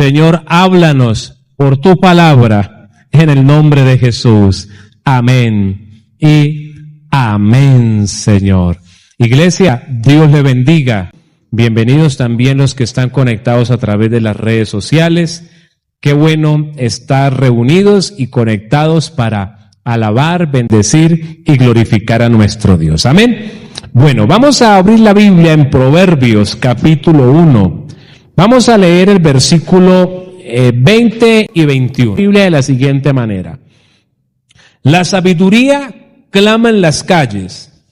Señor, háblanos por tu palabra en el nombre de Jesús. Amén y amén, Señor. Iglesia, Dios le bendiga. Bienvenidos también los que están conectados a través de las redes sociales. Qué bueno estar reunidos y conectados para alabar, bendecir y glorificar a nuestro Dios. Amén. Bueno, vamos a abrir la Biblia en Proverbios capítulo 1. Vamos a leer el versículo 20 y 21. La Biblia de la siguiente manera. La sabiduría clama en las calles,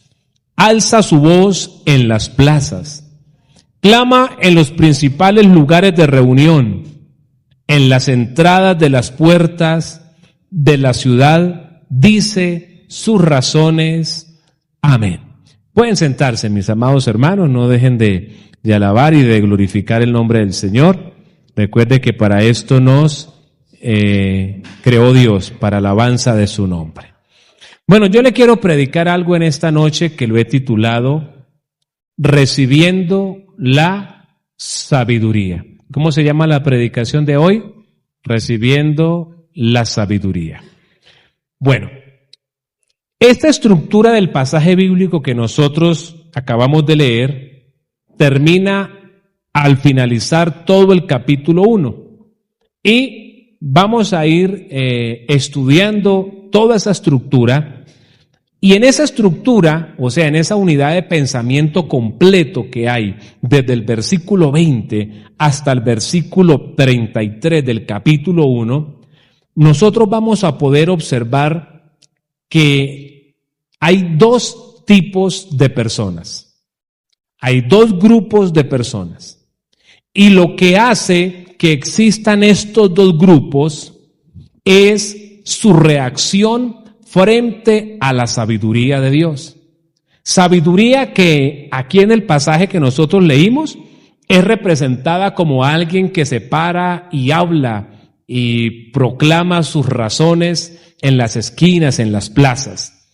alza su voz en las plazas, clama en los principales lugares de reunión, en las entradas de las puertas de la ciudad, dice sus razones. Amén. Pueden sentarse, mis amados hermanos, no dejen de alabar y de glorificar el nombre del Señor. Recuerde que para esto nos creó Dios, para alabanza de su nombre. Bueno, yo le quiero predicar algo en esta noche que lo he titulado Recibiendo la sabiduría. ¿Cómo se llama la predicación de hoy? Recibiendo la sabiduría. Bueno, esta estructura del pasaje bíblico que nosotros acabamos de leer termina al finalizar todo el capítulo 1 y vamos a ir estudiando toda esa estructura, y en esa estructura, o sea, en esa unidad de pensamiento completo que hay desde el versículo 20 hasta el versículo 33 del capítulo 1, nosotros vamos a poder observar que hay dos tipos de personas, hay dos grupos de personas, y lo que hace que existan estos dos grupos es su reacción frente a la sabiduría de Dios. Sabiduría que aquí en el pasaje que nosotros leímos es representada como alguien que se para y habla y proclama sus razones en las esquinas, en las plazas.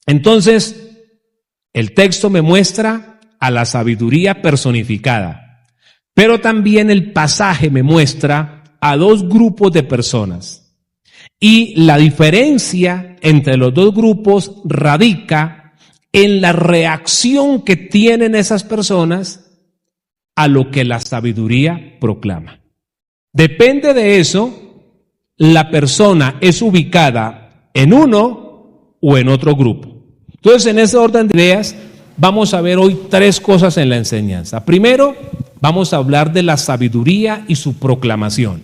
Entonces, el texto me muestra a la sabiduría personificada, pero también el pasaje me muestra a dos grupos de personas. Y la diferencia entre los dos grupos radica en la reacción que tienen esas personas a lo que la sabiduría proclama. Depende de eso, la persona es ubicada en uno o en otro grupo. Entonces, en ese orden de ideas, vamos a ver hoy tres cosas en la enseñanza. Primero, vamos a hablar de la sabiduría y su proclamación.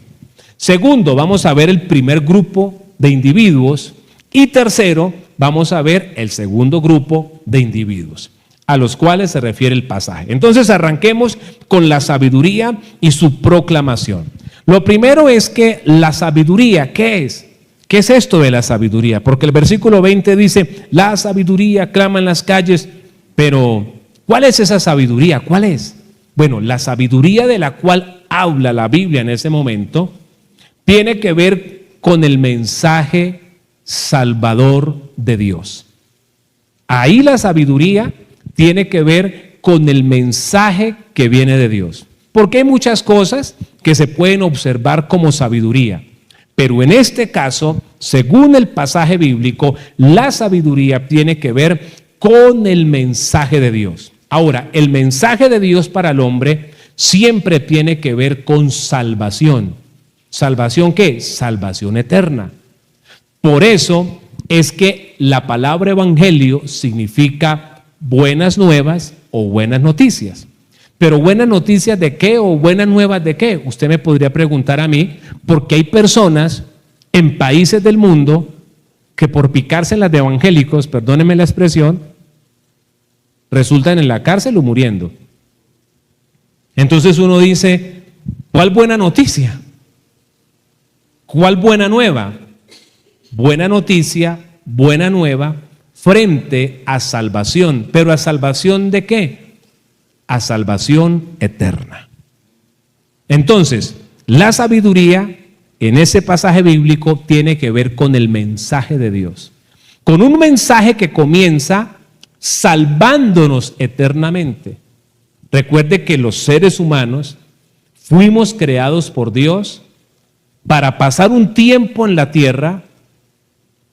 Segundo, vamos a ver el primer grupo de individuos. Y tercero, vamos a ver el segundo grupo de individuos, a los cuales se refiere el pasaje. Entonces, arranquemos con la sabiduría y su proclamación. Lo primero es que la sabiduría, ¿qué es? ¿Qué es esto de la sabiduría? Porque el versículo 20 dice, la sabiduría clama en las calles, pero ¿cuál es esa sabiduría? ¿Cuál es? Bueno, la sabiduría de la cual habla la Biblia en ese momento tiene que ver con el mensaje salvador de Dios. Ahí la sabiduría tiene que ver con el mensaje que viene de Dios. Porque hay muchas cosas que se pueden observar como sabiduría. Pero en este caso, según el pasaje bíblico, la sabiduría tiene que ver con el mensaje de Dios. Ahora, el mensaje de Dios para el hombre siempre tiene que ver con salvación. ¿Salvación qué? Salvación eterna. Por eso es que la palabra evangelio significa buenas nuevas o buenas noticias. Pero buenas noticias ¿de qué? O buenas nuevas ¿de qué? Usted me podría preguntar a mí, porque hay personas en países del mundo que por picárselas de evangélicos, perdónenme la expresión, resultan en la cárcel o muriendo. Entonces uno dice, ¿cuál buena noticia? ¿Cuál buena nueva? Buena noticia, buena nueva, frente a salvación. ¿Pero a salvación de qué? A salvación eterna. Entonces, la sabiduría en ese pasaje bíblico tiene que ver con el mensaje de Dios. Con un mensaje que comienza salvándonos eternamente. Recuerde que los seres humanos fuimos creados por Dios para pasar un tiempo en la tierra,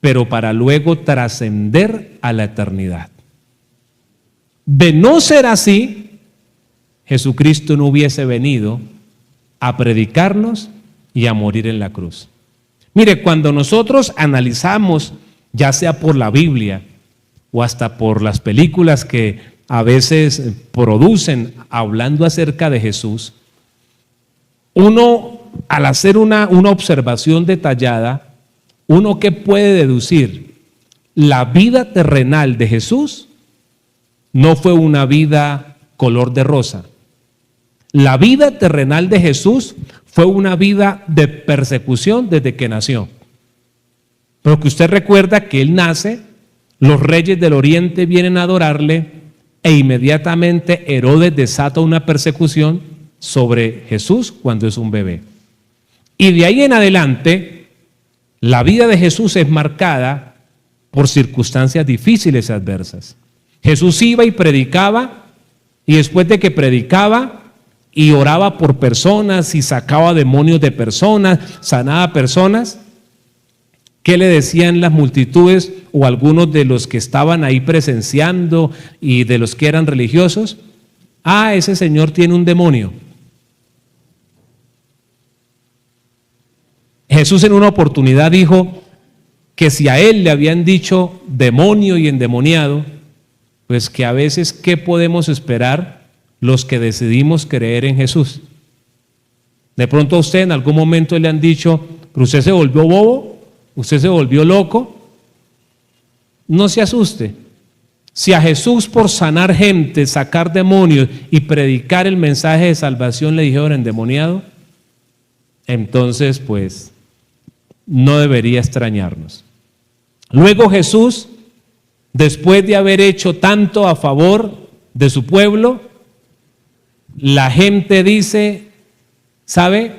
pero para luego trascender a la eternidad. De no ser así, Jesucristo no hubiese venido a predicarnos y a morir en la cruz. Mire, cuando nosotros analizamos, ya sea por la Biblia o hasta por las películas que a veces producen hablando acerca de Jesús, uno al hacer una observación detallada, uno que puede deducir, la vida terrenal de Jesús no fue una vida color de rosa. La vida terrenal de Jesús fue una vida de persecución desde que nació. Pero que usted recuerda que Él nace, los reyes del oriente vienen a adorarle e inmediatamente Herodes desata una persecución sobre Jesús cuando es un bebé. Y de ahí en adelante, la vida de Jesús es marcada por circunstancias difíciles y adversas. Jesús iba y predicaba, y después de que predicaba y oraba por personas y sacaba demonios de personas, sanaba personas, ¿qué le decían las multitudes o algunos de los que estaban ahí presenciando y de los que eran religiosos? Ah, ese señor tiene un demonio. Jesús en una oportunidad dijo que si a él le habían dicho demonio y endemoniado, pues que a veces, ¿qué podemos esperar los que decidimos creer en Jesús? De pronto a usted en algún momento le han dicho, pero usted se volvió bobo, usted se volvió loco. No se asuste. Si a Jesús por sanar gente, sacar demonios y predicar el mensaje de salvación le dijeron endemoniado, entonces pues no debería extrañarnos. Luego Jesús, después de haber hecho tanto a favor de su pueblo, la gente dice, ¿sabe?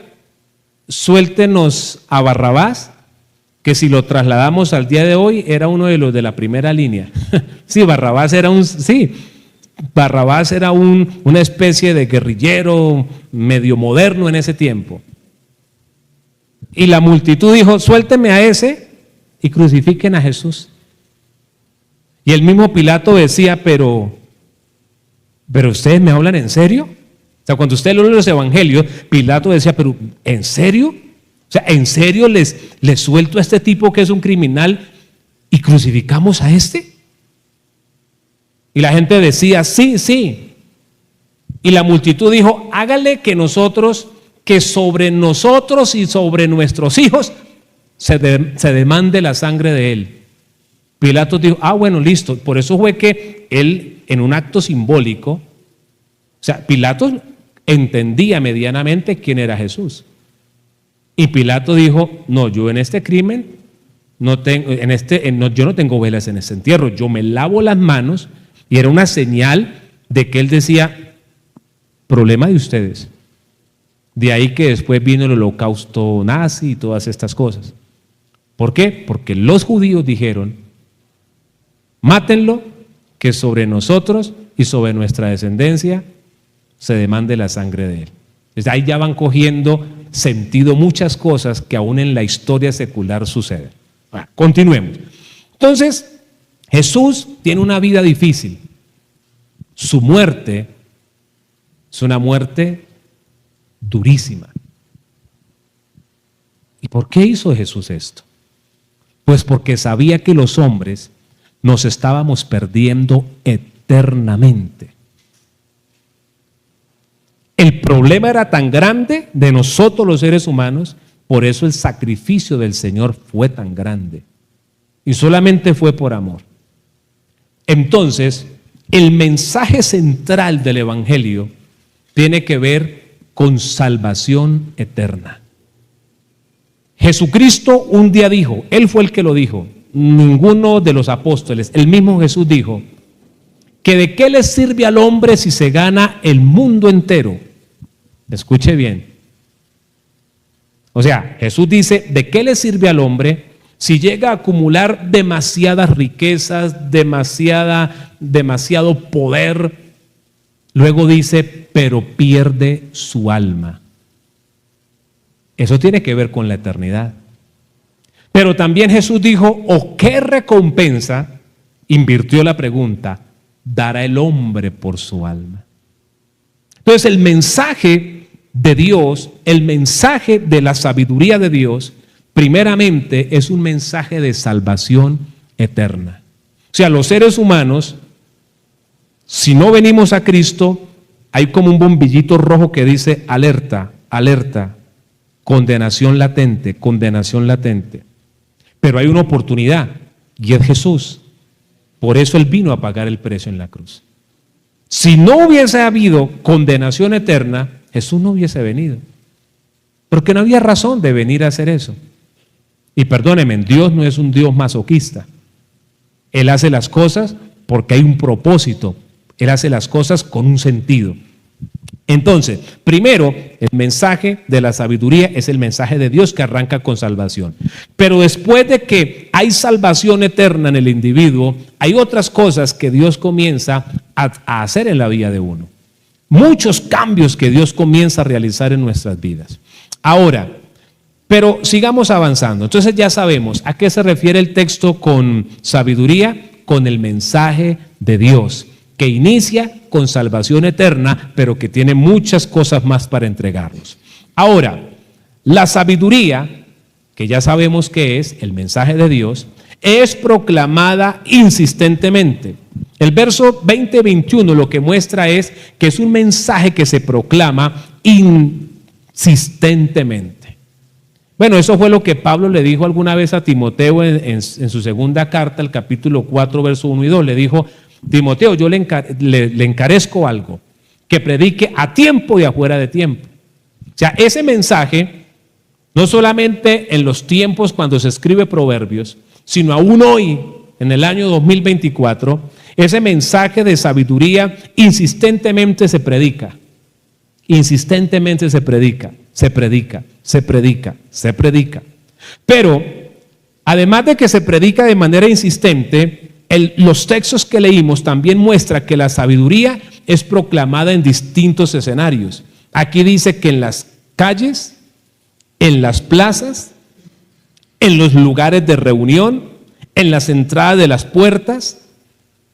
Suéltenos a Barrabás, que si lo trasladamos al día de hoy era uno de los de la primera línea. Sí, Barrabás era una especie de guerrillero medio moderno en ese tiempo. Y la multitud dijo, suélteme a ese y crucifiquen a Jesús. Y el mismo Pilato decía, pero ¿ustedes me hablan en serio? O sea, cuando usted lee los evangelios, Pilato decía, pero ¿en serio? O sea, ¿en serio les suelto a este tipo que es un criminal y crucificamos a este? Y la gente decía, sí, sí. Y la multitud dijo, hágale que sobre nosotros y sobre nuestros hijos se demande la sangre de él. Pilato dijo, bueno, listo. Por eso fue que él, en un acto simbólico, o sea, Pilato entendía medianamente quién era Jesús. Y Pilato dijo, no, yo en este crimen yo no tengo velas en este entierro, yo me lavo las manos, y era una señal de que él decía, problema de ustedes. De ahí que después vino el holocausto nazi y todas estas cosas. ¿Por qué? Porque los judíos dijeron, mátenlo, que sobre nosotros y sobre nuestra descendencia se demande la sangre de él. Desde ahí ya van cogiendo sentido muchas cosas que aún en la historia secular suceden. Bueno, continuemos. Entonces, Jesús tiene una vida difícil. Su muerte es una muerte durísima. ¿Y por qué hizo Jesús esto? Pues porque sabía que los hombres nos estábamos perdiendo eternamente. El problema era tan grande de nosotros los seres humanos, por eso el sacrificio del Señor fue tan grande. Y solamente fue por amor. Entonces, el mensaje central del Evangelio tiene que ver con salvación eterna. Jesucristo un día dijo, Él fue el que lo dijo, ninguno de los apóstoles, el mismo Jesús dijo, que de qué le sirve al hombre si se gana el mundo entero. Escuche bien. O sea, Jesús dice, ¿de qué le sirve al hombre si llega a acumular demasiadas riquezas, demasiado poder? Luego dice, pero pierde su alma. Eso tiene que ver con la eternidad. Pero también Jesús dijo, ¿o qué recompensa, invirtió la pregunta, dará el hombre por su alma? Entonces el mensaje de Dios, el mensaje de la sabiduría de Dios, primeramente es un mensaje de salvación eterna. O sea, los seres humanos, si no venimos a Cristo, hay como un bombillito rojo que dice alerta, alerta, condenación latente, condenación latente. Pero hay una oportunidad y es Jesús. Por eso Él vino a pagar el precio en la cruz. Si no hubiese habido condenación eterna, Jesús no hubiese venido. Porque no había razón de venir a hacer eso. Y perdónenme, Dios no es un Dios masoquista. Él hace las cosas porque hay un propósito. Él hace las cosas con un sentido. Entonces, primero, el mensaje de la sabiduría es el mensaje de Dios que arranca con salvación. Pero después de que hay salvación eterna en el individuo, hay otras cosas que Dios comienza a hacer en la vida de uno. Muchos cambios que Dios comienza a realizar en nuestras vidas. Ahora, pero sigamos avanzando. Entonces ya sabemos a qué se refiere el texto con sabiduría, con el mensaje de Dios, que inicia con salvación eterna, pero que tiene muchas cosas más para entregarnos. Ahora, la sabiduría, que ya sabemos que es el mensaje de Dios, es proclamada insistentemente. El verso 20-21 lo que muestra es que es un mensaje que se proclama insistentemente. Bueno, eso fue lo que Pablo le dijo alguna vez a Timoteo en su segunda carta, el capítulo 4, verso 1 y 2. Le dijo, Timoteo, yo le encarezco algo, que predique a tiempo y afuera de tiempo. O sea, ese mensaje, no solamente en los tiempos cuando se escribe Proverbios, sino aún hoy, en el año 2024, ese mensaje de sabiduría insistentemente se predica. Insistentemente se predica, se predica, se predica, se predica. Pero, además de que se predica de manera insistente, los textos que leímos también muestran que la sabiduría es proclamada en distintos escenarios. Aquí dice que en las calles, en las plazas, en los lugares de reunión, en las entradas de las puertas,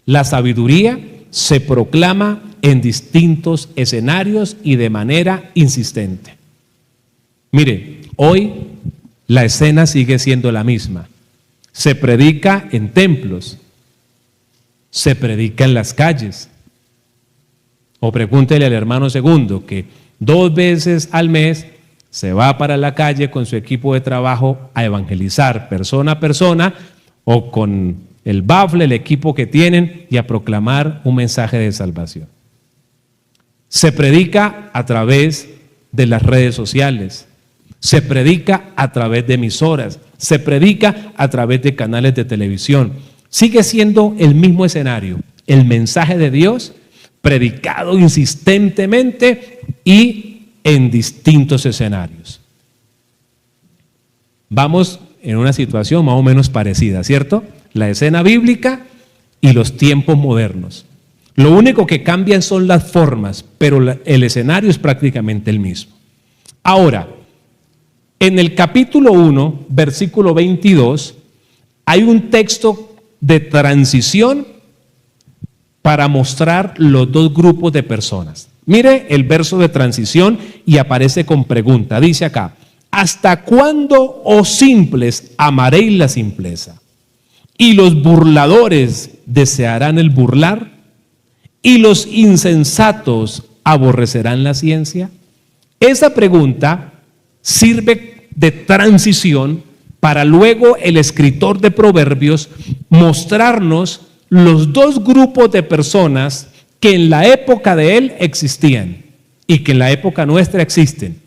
la sabiduría se proclama en distintos escenarios y de manera insistente. Mire, hoy la escena sigue siendo la misma. Se predica en templos, se predica en las calles. O pregúntele al hermano Segundo que 2 veces al mes se va para la calle con su equipo de trabajo a evangelizar persona a persona o con el bafle, el equipo que tienen, y a proclamar un mensaje de salvación. Se predica a través de las redes sociales, se predica a través de emisoras, se predica a través de canales de televisión. Sigue siendo el mismo escenario, el mensaje de Dios predicado insistentemente y en distintos escenarios. Vamos en una situación más o menos parecida, ¿cierto? La escena bíblica y los tiempos modernos. Lo único que cambian son las formas, pero el escenario es prácticamente el mismo. Ahora, en el capítulo 1, versículo 22, hay un texto de transición para mostrar los dos grupos de personas. Mire el verso de transición y aparece con pregunta. Dice acá, ¿hasta cuándo, oh simples, amaréis la simpleza? ¿Y los burladores desearán el burlar? ¿Y los insensatos aborrecerán la ciencia? Esa pregunta sirve de transición para luego el escritor de Proverbios mostrarnos los dos grupos de personas que en la época de él existían y que en la época nuestra existen.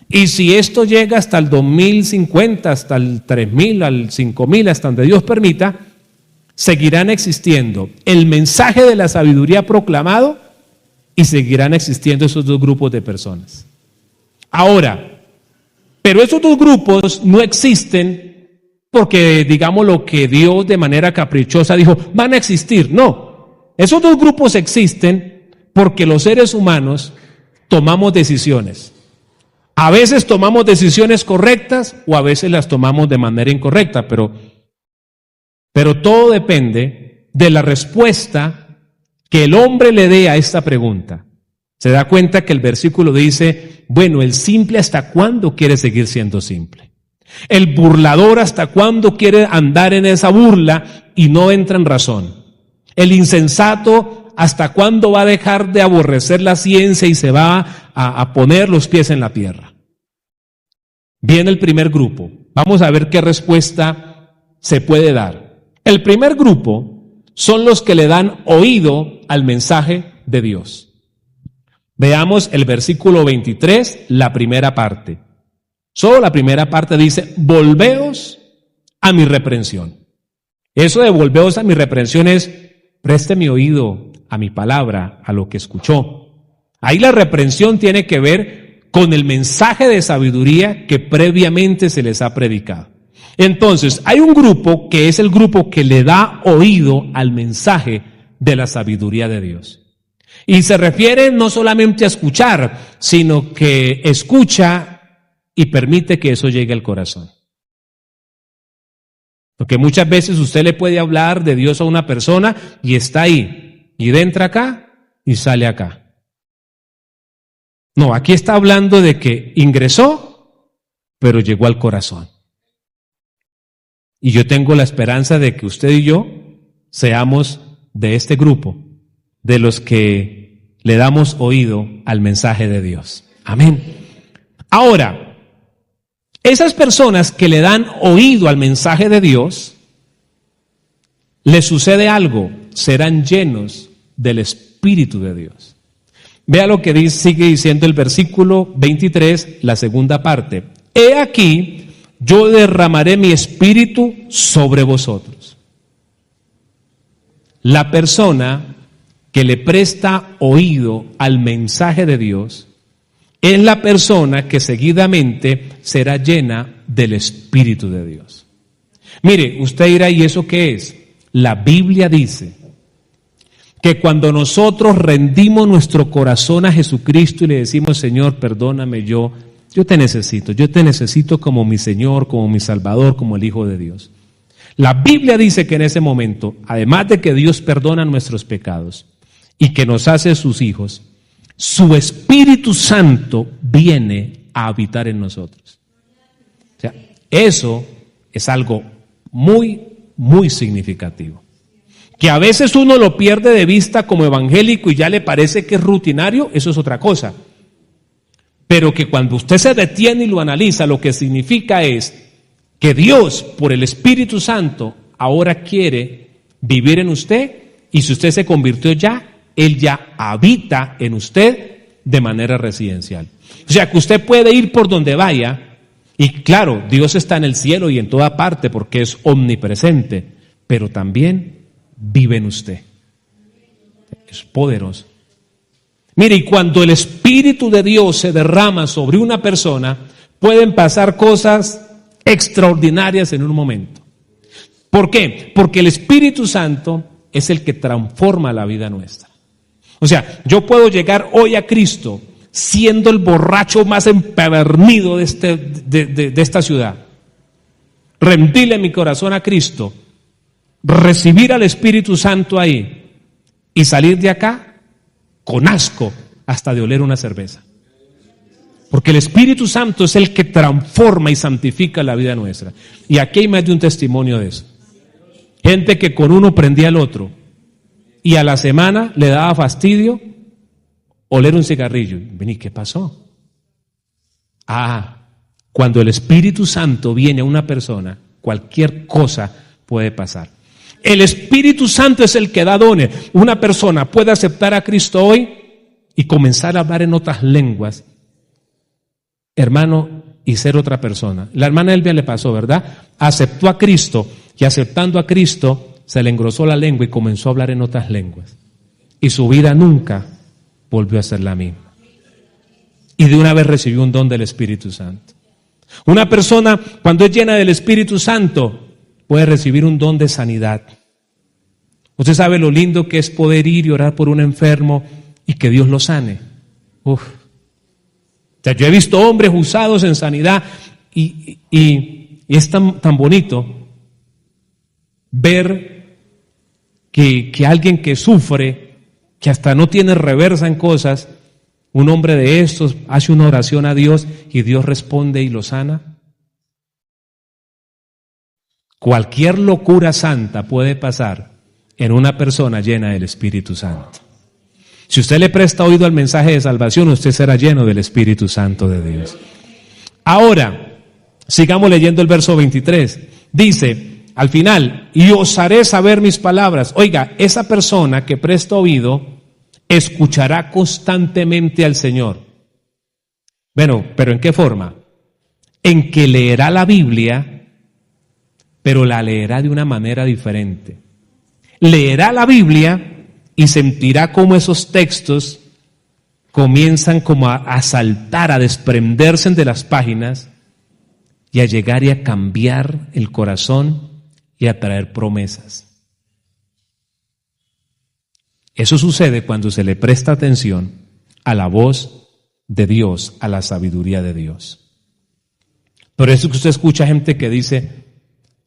Y si esto llega hasta el 2050, hasta el 3000, al 5000, hasta donde Dios permita, seguirán existiendo el mensaje de la sabiduría proclamado y seguirán existiendo esos dos grupos de personas. Ahora, pero esos dos grupos no existen porque, digamos, lo que Dios de manera caprichosa dijo, van a existir. No, esos dos grupos existen porque los seres humanos tomamos decisiones. A veces tomamos decisiones correctas o a veces las tomamos de manera incorrecta, pero todo depende de la respuesta que el hombre le dé a esta pregunta. Se da cuenta que el versículo dice, bueno, el simple ¿hasta cuándo quiere seguir siendo simple? El burlador ¿hasta cuándo quiere andar en esa burla y no entra en razón? El insensato ¿hasta cuándo va a dejar de aborrecer la ciencia y se va a poner los pies en la tierra? Viene el primer grupo. Vamos a ver qué respuesta se puede dar. El primer grupo son los que le dan oído al mensaje de Dios. Veamos el versículo 23, la primera parte. Solo la primera parte dice, volveos a mi reprensión. Eso de volveos a mi reprensión es, preste mi oído a mi palabra, a lo que escuchó. Ahí la reprensión tiene que ver con el mensaje de sabiduría que previamente se les ha predicado. Entonces, hay un grupo que es el grupo que le da oído al mensaje de la sabiduría de Dios. Y se refiere no solamente a escuchar, sino que escucha y permite que eso llegue al corazón. Porque muchas veces usted le puede hablar de Dios a una persona y está ahí, y entra acá y sale acá. No, aquí está hablando de que ingresó, pero llegó al corazón. Y yo tengo la esperanza de que usted y yo seamos de este grupo, de los que le damos oído al mensaje de Dios. Amén. Ahora, esas personas que le dan oído al mensaje de Dios, les sucede algo, serán llenos del Espíritu de Dios. Vea lo que sigue diciendo el versículo 23, la segunda parte. He aquí, yo derramaré mi espíritu sobre vosotros. La persona que le presta oído al mensaje de Dios es la persona que seguidamente será llena del Espíritu de Dios. Mire, usted dirá, ¿y eso qué es? La Biblia dice que cuando nosotros rendimos nuestro corazón a Jesucristo y le decimos, Señor, perdóname, yo te necesito como mi Señor, como mi Salvador, como el Hijo de Dios. La Biblia dice que en ese momento, además de que Dios perdona nuestros pecados y que nos hace sus hijos, su Espíritu Santo viene a habitar en nosotros. O sea, eso es algo muy, muy significativo. Que a veces uno lo pierde de vista como evangélico y ya le parece que es rutinario, eso es otra cosa. Pero que cuando usted se detiene y lo analiza, lo que significa es que Dios, por el Espíritu Santo, ahora quiere vivir en usted, y si usted se convirtió ya, Él ya habita en usted de manera residencial. O sea, que usted puede ir por donde vaya, y claro, Dios está en el cielo y en toda parte porque es omnipresente, pero también vive en usted. Es poderoso. Mire, y cuando el Espíritu de Dios se derrama sobre una persona, pueden pasar cosas extraordinarias en un momento. ¿Por qué? Porque el Espíritu Santo es el que transforma la vida nuestra. O sea, yo puedo llegar hoy a Cristo siendo el borracho más empedernido de esta ciudad, rendirle mi corazón a Cristo, recibir al Espíritu Santo ahí y salir de acá con asco hasta de oler una cerveza. Porque el Espíritu Santo es el que transforma y santifica la vida nuestra. Y aquí hay más de un testimonio de eso. Gente que con uno prendía al otro y a la semana le daba fastidio oler un cigarrillo. Vení, ¿qué pasó? Cuando el Espíritu Santo viene a una persona, cualquier cosa puede pasar. El Espíritu Santo es el que da dones. Una persona puede aceptar a Cristo hoy y comenzar a hablar en otras lenguas, hermano, y ser otra persona. La hermana Elvia le pasó, ¿verdad? Aceptó a Cristo y aceptando a Cristo se le engrosó la lengua y comenzó a hablar en otras lenguas. Y su vida nunca volvió a ser la misma. Y de una vez recibió un don del Espíritu Santo. Una persona, cuando es llena del Espíritu Santo, puede recibir un don de sanidad. Usted sabe lo lindo que es poder ir y orar por un enfermo y que Dios lo sane. sea, yo he visto hombres usados en sanidad y es tan bonito ver que alguien que sufre, que hasta no tiene reversa en cosas, un hombre de estos hace una oración a Dios y Dios responde y lo sana. Cualquier locura santa puede pasar en una persona llena del Espíritu Santo. Si usted le presta oído al mensaje de salvación, usted será lleno del Espíritu Santo de Dios. Ahora, sigamos leyendo el verso 23. Dice, al final, y os haré saber mis palabras. Oiga, esa persona que presta oído escuchará constantemente al Señor. Bueno, ¿pero en qué forma? En que leerá la Biblia, pero la leerá de una manera diferente. Leerá la Biblia y sentirá cómo esos textos comienzan como a saltar, a desprenderse de las páginas y a llegar y a cambiar el corazón y a traer promesas. Eso sucede cuando se le presta atención a la voz de Dios, a la sabiduría de Dios. Por eso que usted escucha gente que dice,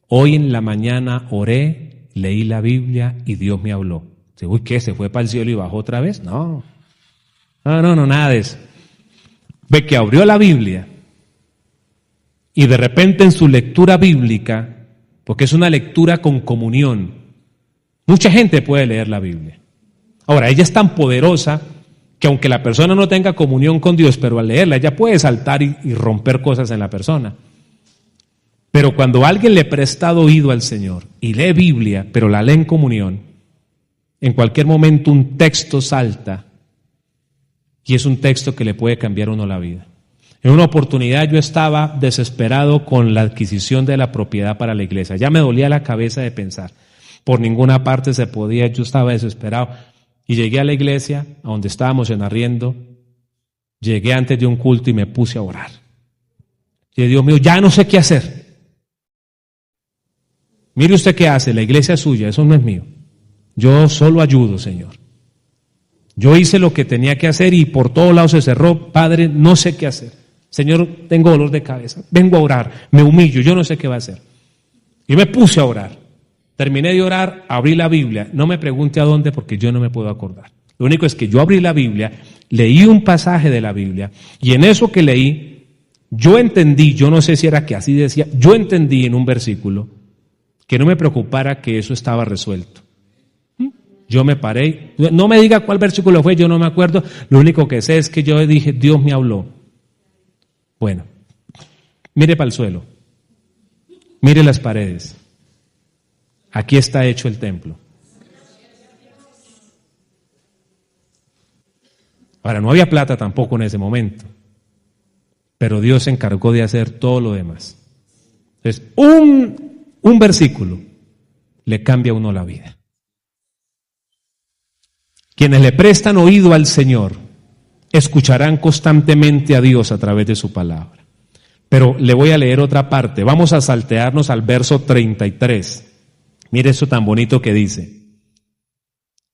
hoy en la mañana oré, leí la Biblia y Dios me habló. Uy, ¿qué? ¿Se fue para el cielo y bajó otra vez? No, nada de eso. Ve que abrió la Biblia y de repente en su lectura bíblica, porque es una lectura con comunión, mucha gente puede leer la Biblia. Ahora, ella es tan poderosa que aunque la persona no tenga comunión con Dios, pero al leerla ella puede saltar y romper cosas en la persona. Pero cuando alguien le presta oído al Señor y lee Biblia, pero la lee en comunión, en cualquier momento un texto salta y es un texto que le puede cambiar a uno la vida. En una oportunidad yo estaba desesperado con la adquisición de la propiedad para la iglesia. Ya me dolía la cabeza de pensar. Por ninguna parte se podía, yo estaba desesperado. Y llegué a la iglesia, a donde estábamos en arriendo, llegué antes de un culto y me puse a orar. Y Dios mío, ya no sé qué hacer. Mire usted qué hace, la iglesia es suya, eso no es mío. Yo solo ayudo, Señor. Yo hice lo que tenía que hacer y por todos lados se cerró. Padre, no sé qué hacer. Señor, tengo dolor de cabeza. Vengo a orar, me humillo, yo no sé qué va a hacer. Y me puse a orar. Terminé de orar, abrí la Biblia. No me pregunte a dónde porque yo no me puedo acordar. Lo único es que yo abrí la Biblia, leí un pasaje de la Biblia y en eso que leí, yo entendí, yo no sé si era que así decía, yo entendí en un versículo que no me preocupara que eso estaba resuelto. Yo me paré, no me diga cuál versículo fue, yo no me acuerdo, lo único que sé es que yo dije, Dios me habló. Bueno, mire para el suelo, mire las paredes, aquí está hecho el templo. Ahora, no había plata tampoco en ese momento, pero Dios se encargó de hacer todo lo demás. Entonces, un versículo le cambia a uno la vida. Quienes le prestan oído al Señor escucharán constantemente a Dios a través de su palabra. Pero le voy a leer otra parte. Vamos a saltearnos al verso 33. Mire eso tan bonito que dice.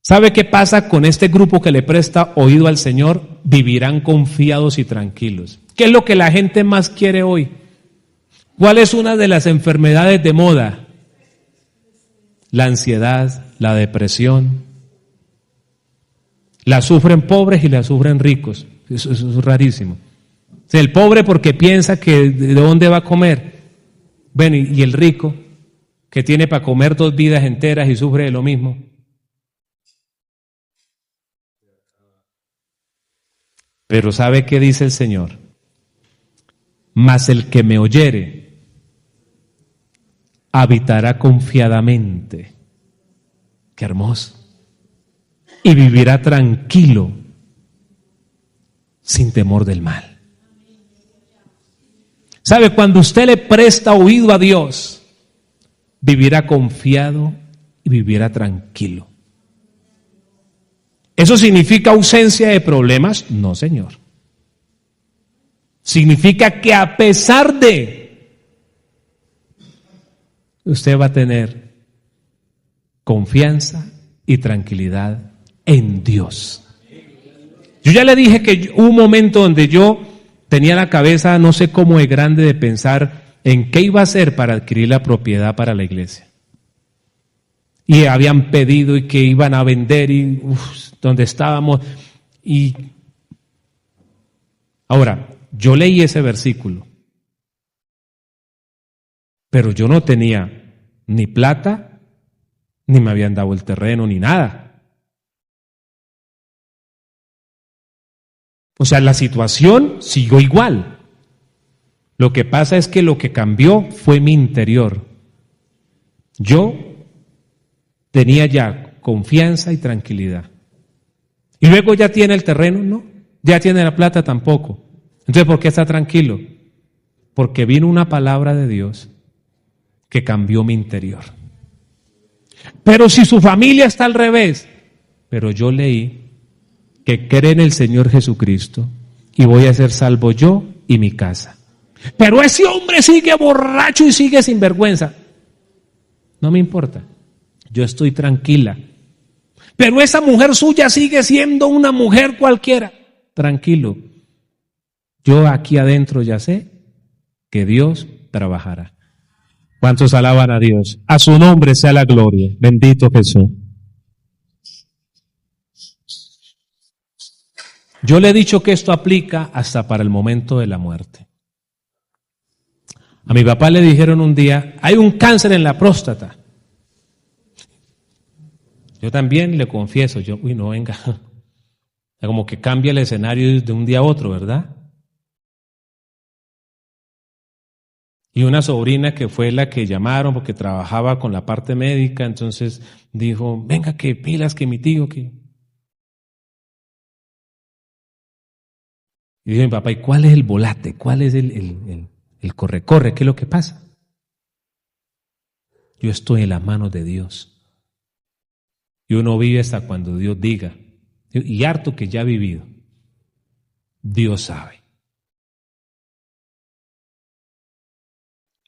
¿Sabe qué pasa con este grupo que le presta oído al Señor? Vivirán confiados y tranquilos. ¿Qué es lo que la gente más quiere hoy? ¿Cuál es una de las enfermedades de moda? La ansiedad, la depresión. La sufren pobres y la sufren ricos. Eso es rarísimo. O sea, el pobre porque piensa que de dónde va a comer. Bueno, y el rico que tiene para comer 2 vidas enteras y sufre de lo mismo. Pero ¿sabe qué dice el Señor? Mas el que me oyere habitará confiadamente. Qué hermoso. Y vivirá tranquilo, sin temor del mal. ¿Sabe? Cuando usted le presta oído a Dios, vivirá confiado y vivirá tranquilo. ¿Eso significa ausencia de problemas? No, Señor. Significa que a pesar de, usted va a tener confianza y tranquilidad en Dios. Yo ya le dije que hubo un momento donde yo tenía la cabeza no sé cómo de grande de pensar en qué iba a hacer para adquirir la propiedad para la iglesia. Y habían pedido y que iban a vender y donde estábamos. Y ahora, yo leí ese versículo, pero yo no tenía ni plata, ni me habían dado el terreno, ni nada. O sea, la situación siguió igual. Lo que pasa es que lo que cambió fue mi interior. Yo tenía ya confianza y tranquilidad. Y luego ya tiene el terreno, ¿no? Ya tiene la plata tampoco. Entonces, ¿por qué está tranquilo? Porque vino una palabra de Dios que cambió mi interior. Pero si su familia está al revés, pero yo leí que cree en el Señor Jesucristo y voy a ser salvo yo y mi casa. Pero ese hombre sigue borracho y sigue sin vergüenza. No me importa, yo estoy tranquila. Pero esa mujer suya sigue siendo una mujer cualquiera. Tranquilo, yo aquí adentro ya sé que Dios trabajará. ¿Cuántos alaban a Dios? A su nombre sea la gloria. Bendito Jesús. Yo le he dicho que esto aplica hasta para el momento de la muerte. A mi papá le dijeron un día, hay un cáncer en la próstata. Yo también le confieso, no venga. Como que cambia el escenario de un día a otro, ¿verdad? Y una sobrina que fue la que llamaron porque trabajaba con la parte médica, entonces dijo, venga que pilas, que mi tío, que... Y dijo mi papá, ¿y cuál es el volate? ¿Cuál es el corre-corre? ¿Qué es lo que pasa? Yo estoy en las manos de Dios. Y uno vive hasta cuando Dios diga. Y harto que ya ha vivido. Dios sabe.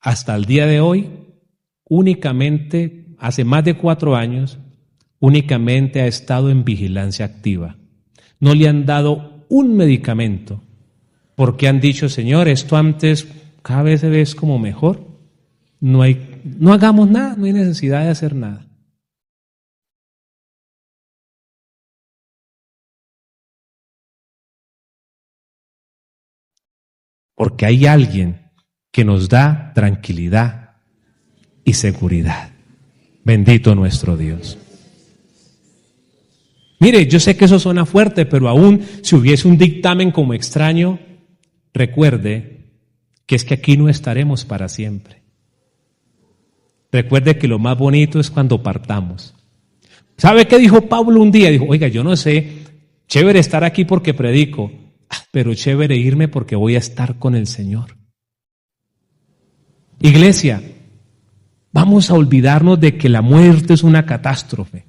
Hasta el día de hoy, únicamente, hace más de 4 años, únicamente ha estado en vigilancia activa. No le han dado un medicamento, porque han dicho, Señor, esto antes cada vez se ve como mejor. No hagamos nada, no hay necesidad de hacer nada. Porque hay alguien que nos da tranquilidad y seguridad. Bendito nuestro Dios. Mire, yo sé que eso suena fuerte, pero aún si hubiese un dictamen como extraño, recuerde que es que aquí no estaremos para siempre. Recuerde que lo más bonito es cuando partamos. ¿Sabe qué dijo Pablo un día? Dijo, oiga, yo no sé, chévere estar aquí porque predico, pero chévere irme porque voy a estar con el Señor. Iglesia, vamos a olvidarnos de que la muerte es una catástrofe.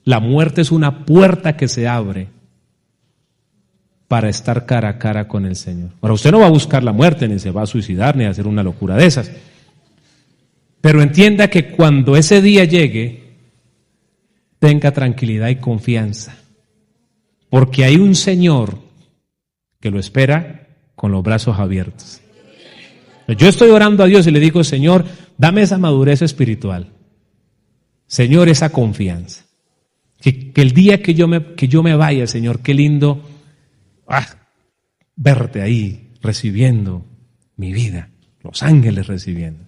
La muerte es una puerta que se abre para estar cara a cara con el Señor. Ahora, usted no va a buscar la muerte, ni se va a suicidar, ni a hacer una locura de esas. Pero entienda que cuando ese día llegue, tenga tranquilidad y confianza. Porque hay un Señor que lo espera con los brazos abiertos. Yo estoy orando a Dios y le digo, Señor, dame esa madurez espiritual. Señor, esa confianza. Que el día que yo me vaya, Señor, qué lindo verte ahí recibiendo mi vida, los ángeles recibiendo.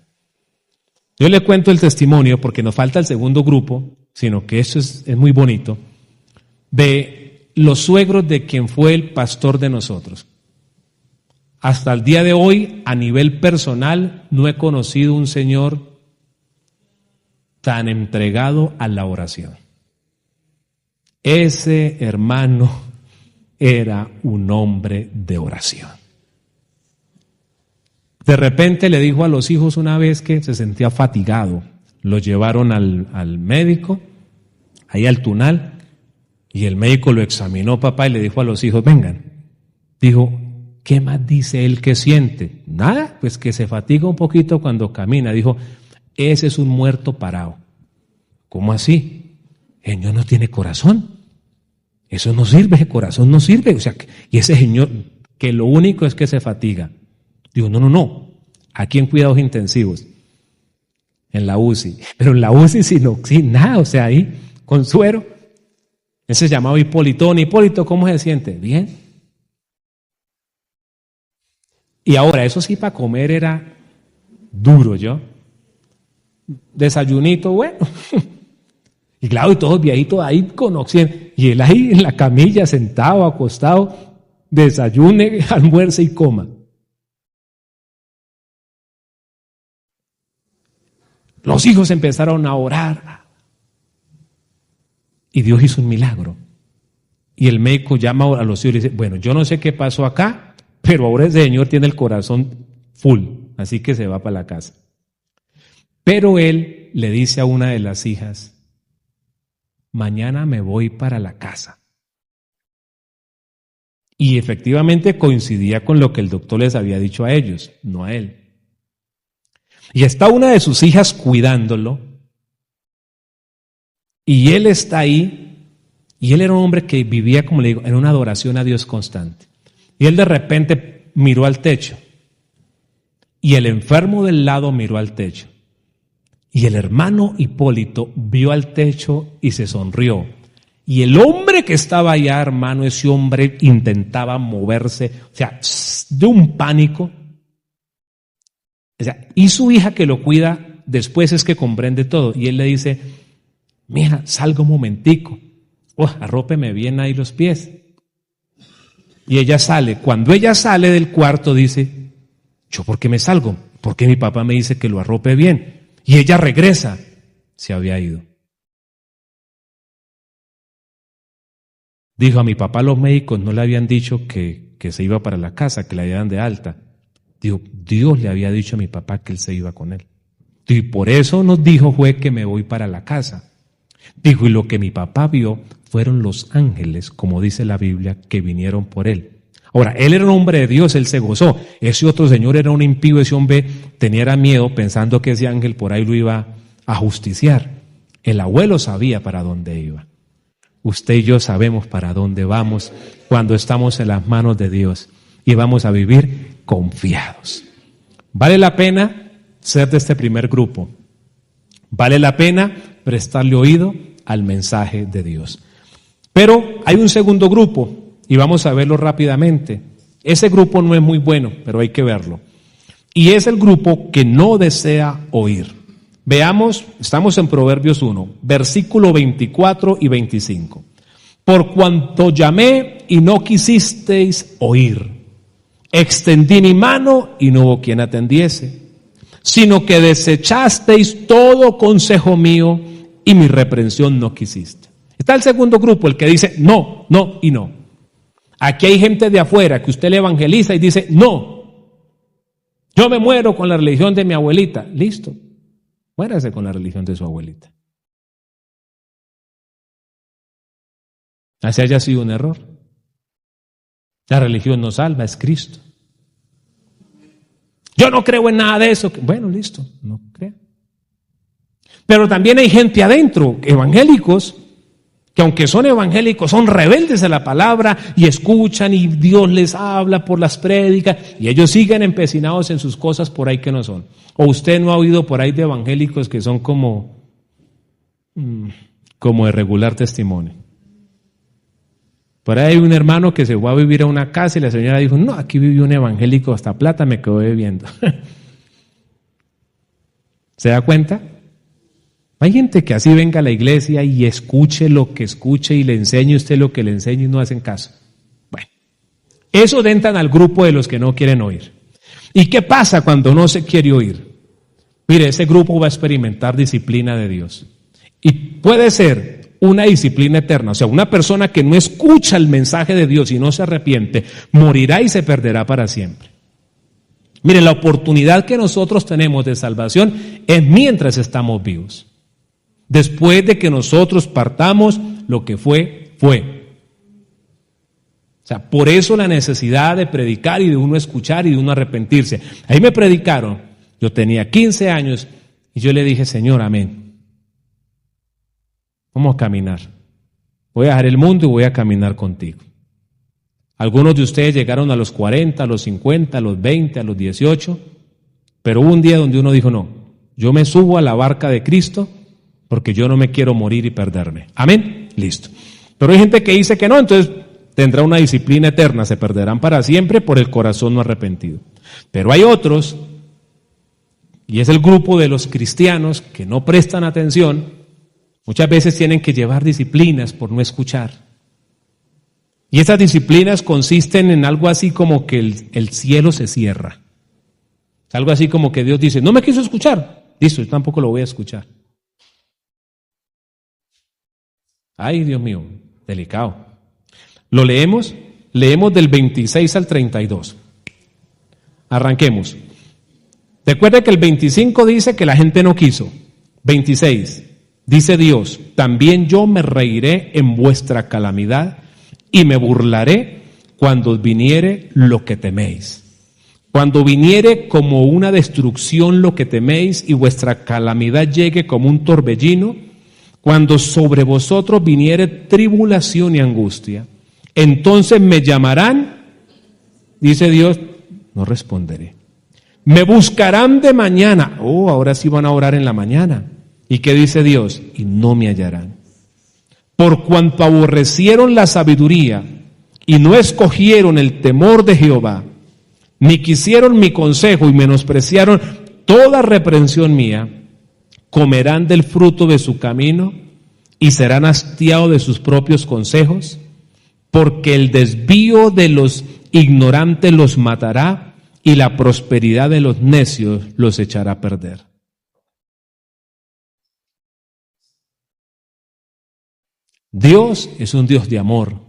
Yo le cuento el testimonio porque nos falta el segundo grupo, sino que eso es muy bonito, de los suegros de quien fue el pastor de nosotros. Hasta el día de hoy, a nivel personal, no he conocido un señor tan entregado a la oración. Ese hermano era un hombre de oración. De repente le dijo a los hijos una vez que se sentía fatigado. Lo llevaron al médico, ahí al Tunal, y el médico lo examinó, papá, y le dijo a los hijos, vengan. Dijo, ¿qué más dice él que siente? Nada, pues que se fatiga un poquito cuando camina. Dijo, ese es un muerto parado. ¿Cómo así? El Señor no tiene corazón. Eso no sirve, ese corazón no sirve. O sea, y ese señor, que lo único es que se fatiga. Digo, no, aquí en cuidados intensivos, en la UCI, pero en la UCI sin nada, o sea, ahí con suero. Ese se llamaba Hipólito. Hipólito, ¿cómo se siente? Bien. Y ahora, eso sí, para comer era duro, yo. Desayunito, bueno. Y claro, y todos viejitos ahí con oxígeno. Y él ahí en la camilla, sentado, acostado, desayune, almuerce y coma. Los hijos empezaron a orar. Y Dios hizo un milagro. Y el médico llama a los hijos y dice, bueno, yo no sé qué pasó acá, pero ahora ese señor tiene el corazón full, así que se va para la casa. Pero él le dice a una de las hijas, mañana me voy para la casa. Y efectivamente coincidía con lo que el doctor les había dicho a ellos, no a él. Y está una de sus hijas cuidándolo, y él está ahí, y él era un hombre que vivía, como le digo, en una adoración a Dios constante. Y él de repente miró al techo, y el enfermo del lado miró al techo, y el hermano Hipólito vio al techo y se sonrió. Y el hombre que estaba allá, hermano, ese hombre intentaba moverse, o sea, de un pánico. O sea, y su hija que lo cuida, después es que comprende todo. Y él le dice, mija, salga un momentico, arrópeme bien ahí los pies. Y ella sale. Cuando ella sale del cuarto dice, ¿yo por qué me salgo? Porque mi papá me dice que lo arrope bien. Y ella regresa, se había ido. Dijo, a mi papá los médicos no le habían dicho que se iba para la casa, que la dieran de alta. Dijo, Dios le había dicho a mi papá que él se iba con él. Y por eso nos dijo fue que me voy para la casa. Dijo, y lo que mi papá vio fueron los ángeles, como dice la Biblia, que vinieron por él. Ahora, él era un hombre de Dios, él se gozó. Ese otro señor era un impío, ese hombre tenía miedo pensando que ese ángel por ahí lo iba a justiciar. El abuelo sabía para dónde iba. Usted y yo sabemos para dónde vamos cuando estamos en las manos de Dios y vamos a vivir confiados. Vale la pena ser de este primer grupo. Vale la pena prestarle oído al mensaje de Dios. Pero hay un segundo grupo y vamos a verlo rápidamente. Ese grupo no es muy bueno, pero hay que verlo. Y es el grupo que no desea oír. Veamos, estamos en Proverbios 1, versículo 24 y 25. Por cuanto llamé y no quisisteis oír, extendí mi mano y no hubo quien atendiese, sino que desechasteis todo consejo mío y mi reprensión no quisiste. Está el segundo grupo, el que dice no, no y no. Aquí hay gente de afuera que usted le evangeliza y dice no, yo me muero con la religión de mi abuelita. Listo. Muérase con la religión de su abuelita. Así haya sido un error. La religión no salva, es Cristo. Yo no creo en nada de eso. Bueno, listo, no creo. Pero también hay gente adentro, evangélicos, que aunque son evangélicos, son rebeldes a la palabra y escuchan y Dios les habla por las prédicas y ellos siguen empecinados en sus cosas por ahí que no son. O usted no ha oído por ahí de evangélicos que son como de regular testimonio. Por ahí hay un hermano que se fue a vivir a una casa y la señora dijo, no, aquí vivió un evangélico, hasta plata me quedó bebiendo. ¿Se da cuenta? Hay gente que así venga a la iglesia y escuche lo que escuche y le enseñe usted lo que le enseñe y no hacen caso. Bueno, eso entran al grupo de los que no quieren oír. ¿Y qué pasa cuando no se quiere oír? Mire, ese grupo va a experimentar disciplina de Dios. Y puede ser una disciplina eterna. O sea, una persona que no escucha el mensaje de Dios y no se arrepiente, morirá y se perderá para siempre. Mire, la oportunidad que nosotros tenemos de salvación es mientras estamos vivos. Después de que nosotros partamos, lo que fue, fue. O sea, por eso la necesidad de predicar y de uno escuchar y de uno arrepentirse. Ahí me predicaron, yo tenía 15 años y yo le dije, Señor, amén. Vamos a caminar. Voy a dejar el mundo y voy a caminar contigo. Algunos de ustedes llegaron a los 40, a los 50, a los 20, a los 18, pero hubo un día donde uno dijo, no, yo me subo a la barca de Cristo porque yo no me quiero morir y perderme. Amén, listo. Pero hay gente que dice que no, entonces tendrá una disciplina eterna, se perderán para siempre por el corazón no arrepentido. Pero hay otros, y es el grupo de los cristianos que no prestan atención, muchas veces tienen que llevar disciplinas por no escuchar. Y esas disciplinas consisten en algo así como que el cielo se cierra. Algo así como que Dios dice, no me quiso escuchar. Listo, yo tampoco lo voy a escuchar. Ay, Dios mío, delicado. Lo leemos del 26 al 32. Arranquemos. Recuerda que el 25 dice que la gente no quiso. 26, dice Dios, también yo me reiré en vuestra calamidad y me burlaré cuando viniere lo que teméis. Cuando viniere como una destrucción lo que teméis y vuestra calamidad llegue como un torbellino, cuando sobre vosotros viniere tribulación y angustia, entonces me llamarán, dice Dios, no responderé. Me buscarán de mañana. Oh, ahora sí van a orar en la mañana. ¿Y qué dice Dios? Y no me hallarán. Por cuanto aborrecieron la sabiduría y no escogieron el temor de Jehová, ni quisieron mi consejo y menospreciaron toda reprensión mía, comerán del fruto de su camino y serán hastiados de sus propios consejos, porque el desvío de los ignorantes los matará y la prosperidad de los necios los echará a perder. Dios es un Dios de amor,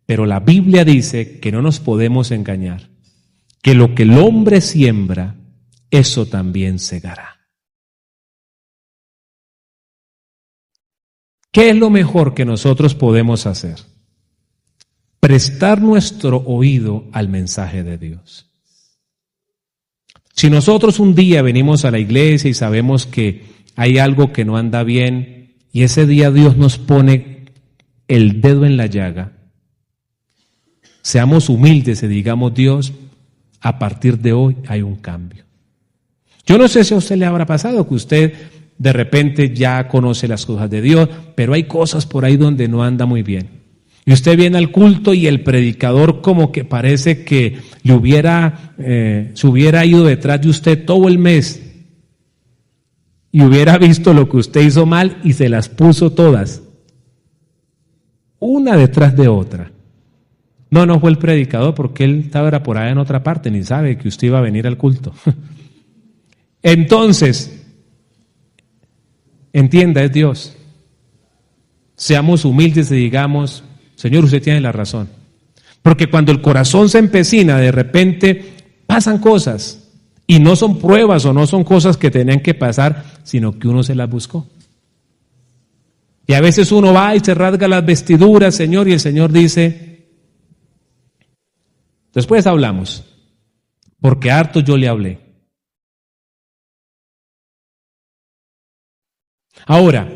pero la Biblia dice que no nos podemos engañar, que lo que el hombre siembra, eso también segará. ¿Qué es lo mejor que nosotros podemos hacer? Prestar nuestro oído al mensaje de Dios. Si nosotros un día venimos a la iglesia y sabemos que hay algo que no anda bien, y ese día Dios nos pone el dedo en la llaga, seamos humildes y digamos, Dios, a partir de hoy hay un cambio. Yo no sé si a usted le habrá pasado que usted de repente ya conoce las cosas de Dios, pero hay cosas por ahí donde no anda muy bien. Y usted viene al culto y el predicador como que parece que se hubiera ido detrás de usted todo el mes y hubiera visto lo que usted hizo mal y se las puso todas, una detrás de otra. No fue el predicador porque él estaba por allá en otra parte, ni sabe que usted iba a venir al culto. Entonces, entienda, es Dios. Seamos humildes y digamos, Señor, usted tiene la razón. Porque cuando el corazón se empecina, de repente pasan cosas. Y no son pruebas o no son cosas que tenían que pasar, sino que uno se las buscó. Y a veces uno va y se rasga las vestiduras, Señor, y el Señor dice, después hablamos, porque harto yo le hablé. Ahora,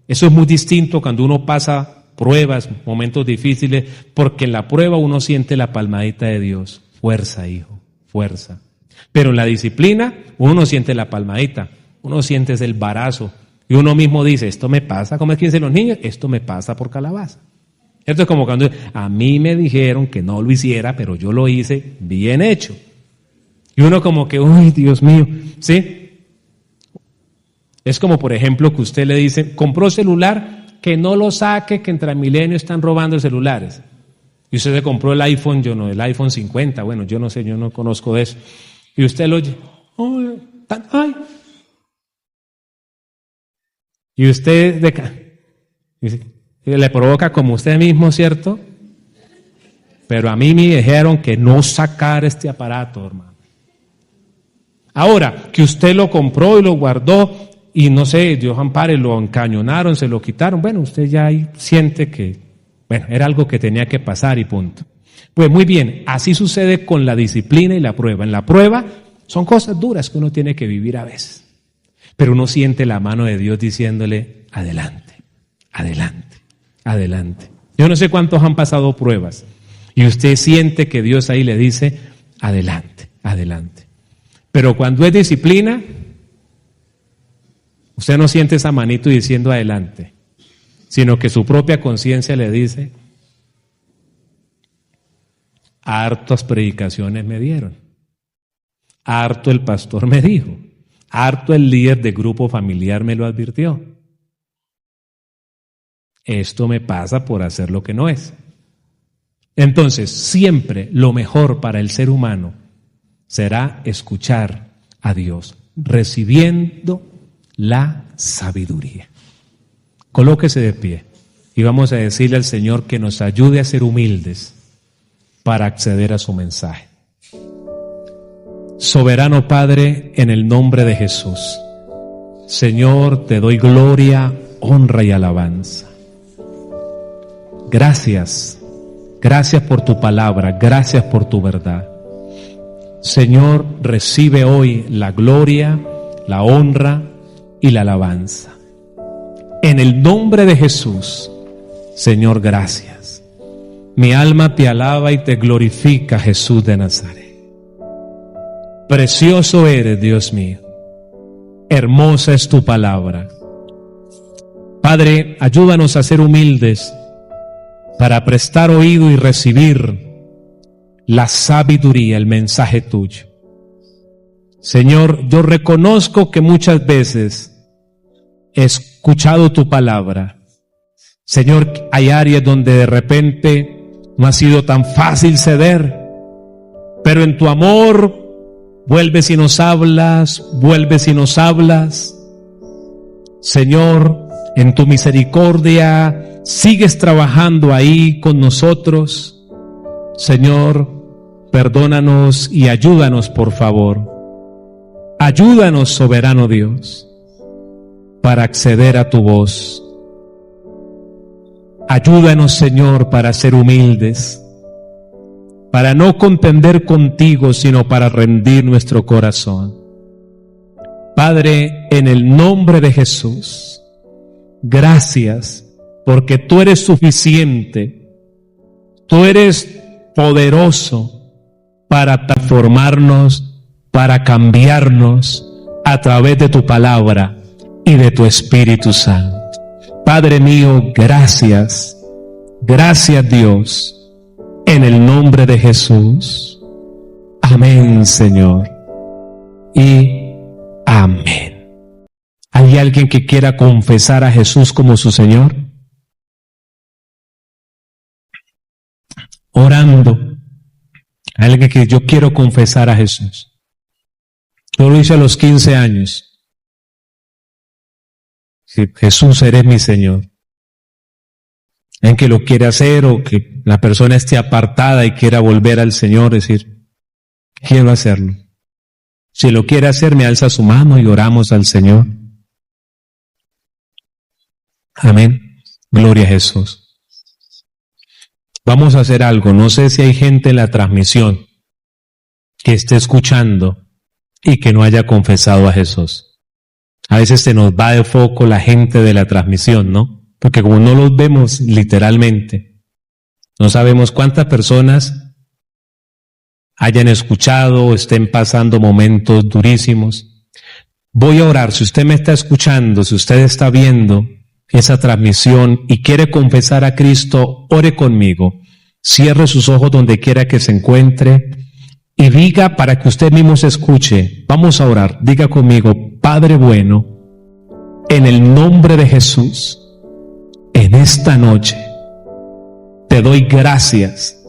eso es muy distinto cuando uno pasa pruebas, momentos difíciles, porque en la prueba uno siente la palmadita de Dios. Fuerza, hijo, fuerza. Pero en la disciplina uno no siente la palmadita, uno siente el varazo. Y uno mismo dice, esto me pasa, ¿cómo es que dicen los niños? Esto me pasa por calabaza. Esto es como cuando a mí me dijeron que no lo hiciera, pero yo lo hice bien hecho. Y uno como que, uy, Dios mío, ¿sí? Es como, por ejemplo, que usted le dice, compró celular, que no lo saque, que en Transmilenio están robando celulares. Y usted se compró el iPhone, el iPhone 50, bueno, yo no sé, yo no conozco de eso. Y usted lo oye, ay. Y usted le provoca como usted mismo, ¿cierto? Pero a mí me dijeron que no sacar este aparato, hermano. Ahora, que usted lo compró y lo guardó, y no sé, Dios ampare, lo encañonaron, se lo quitaron, bueno, usted ya ahí siente que, bueno, era algo que tenía que pasar y punto. Pues muy bien, así sucede con la disciplina y la prueba. En la prueba son cosas duras que uno tiene que vivir a veces, pero uno siente la mano de Dios diciéndole, adelante, adelante, adelante. Yo no sé cuántos han pasado pruebas. Y usted siente que Dios ahí le dice, adelante, adelante. Pero cuando es disciplina, usted no siente esa manito diciendo adelante, sino que su propia conciencia le dice, hartas predicaciones me dieron, harto el pastor me dijo, harto el líder de grupo familiar me lo advirtió. Esto me pasa por hacer lo que no es. Entonces, siempre lo mejor para el ser humano será escuchar a Dios, recibiendo la sabiduría. Colóquese de pie y vamos a decirle al Señor que nos ayude a ser humildes para acceder a su mensaje. Soberano Padre, en el nombre de Jesús, Señor, te doy gloria, honra y alabanza. Gracias, gracias por tu palabra, gracias por tu verdad. Señor, recibe hoy la gloria, la honra y la alabanza. En el nombre de Jesús, Señor, gracias. Mi alma te alaba y te glorifica, Jesús de Nazaret. Precioso eres, Dios mío. Hermosa es tu palabra. Padre, ayúdanos a ser humildes para prestar oído y recibir la sabiduría, el mensaje tuyo. Señor, yo reconozco que muchas veces he escuchado tu palabra. Señor, hay áreas donde de repente no ha sido tan fácil ceder, pero en tu amor vuelves y nos hablas, vuelves y nos hablas. Señor, en tu misericordia sigues trabajando ahí con nosotros. Señor, perdónanos y ayúdanos, por favor. Ayúdanos, soberano Dios, para acceder a tu voz. Ayúdanos, Señor, para ser humildes, para no contender contigo, sino para rendir nuestro corazón. Padre, en el nombre de Jesús, gracias, porque tú eres suficiente, tú eres poderoso para transformarnos, para cambiarnos a través de tu palabra y de tu Espíritu Santo. Padre mío, gracias, gracias Dios, en el nombre de Jesús. Amén, Señor, y amén. ¿Hay alguien que quiera confesar a Jesús como su Señor? Orando. Hay alguien que yo quiero confesar a Jesús. Yo lo hice a los 15 años. Si Jesús, eres mi Señor. En que lo quiere hacer o que la persona esté apartada y quiera volver al Señor, decir, quiero hacerlo. Si lo quiere hacer, me alza su mano y oramos al Señor. Amén. Gloria a Jesús. Vamos a hacer algo. No sé si hay gente en la transmisión que esté escuchando y que no haya confesado a Jesús. A veces se nos va de foco la gente de la transmisión, ¿no? Porque como no los vemos literalmente, no sabemos cuántas personas hayan escuchado o estén pasando momentos durísimos. Voy a orar. Si usted me está escuchando, si usted está viendo esa transmisión y quiere confesar a Cristo, ore conmigo. Cierre sus ojos donde quiera que se encuentre y diga, para que usted mismo se escuche, vamos a orar. Diga conmigo: Padre bueno, en el nombre de Jesús, en esta noche te doy gracias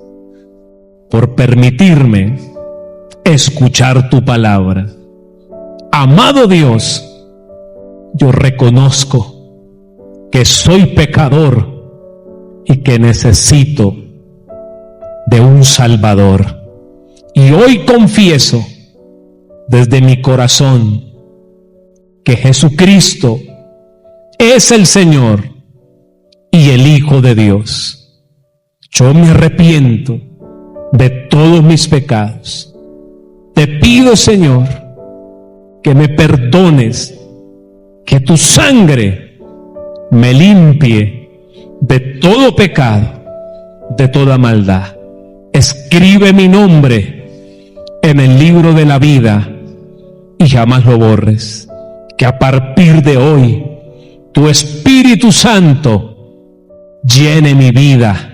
por permitirme escuchar tu palabra. Amado Dios, yo reconozco que soy pecador y que necesito de un Salvador. Y hoy confieso desde mi corazón que Jesucristo es el Señor y el Hijo de Dios. Yo me arrepiento de todos mis pecados. Te pido, Señor, que me perdones, que tu sangre me limpie de todo pecado, de toda maldad. Escribe mi nombre en el libro de la vida y jamás lo borres. Que a partir de hoy tu Espíritu Santo llene mi vida,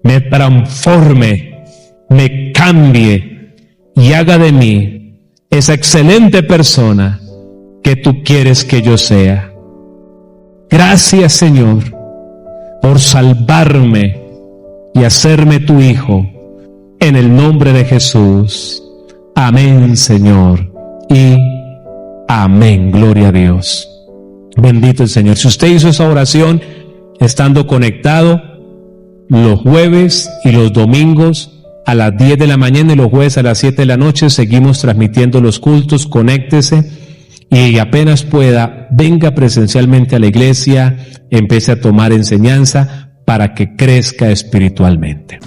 me transforme, me cambie y haga de mí esa excelente persona que tú quieres que yo sea. Gracias, Señor, por salvarme y hacerme tu hijo, en el nombre de Jesús. Amén, Señor, y amén. Gloria a Dios. Bendito el Señor. Si usted hizo esa oración estando conectado los jueves y los domingos a las 10 de la mañana y los jueves a las 7 de la noche, seguimos transmitiendo los cultos. Conéctese y apenas pueda, venga presencialmente a la iglesia, empiece a tomar enseñanza para que crezca espiritualmente.